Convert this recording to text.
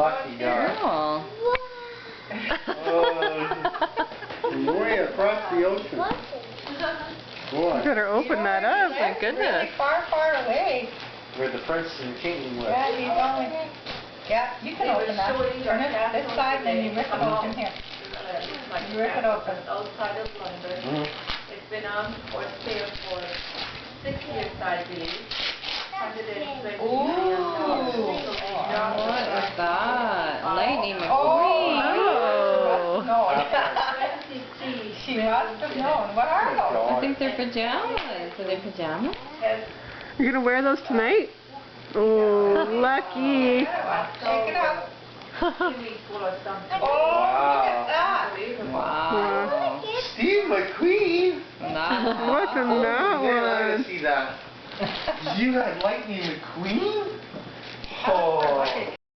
lucky guy. Cool. Way across the ocean. Boy. You better open that up. My goodness. Really far, far away. Where the prince and king was. Yeah, he's only. Yeah, you can open that. Turn it this side, and then you rip it open here. You rip it open. Outside of London. It's been on for sale for 6 years, I believe. Ooh. What is that? Lightning McQueen. Oh. No. She must have known. What are those? I think they're pajamas. Are they pajamas? You're gonna wear those tonight? Oh, lucky. Take it up. Oh, look at that. Wow. Steve McQueen. What's in that I gotta one? see that. You had Lightning McQueen? Oh.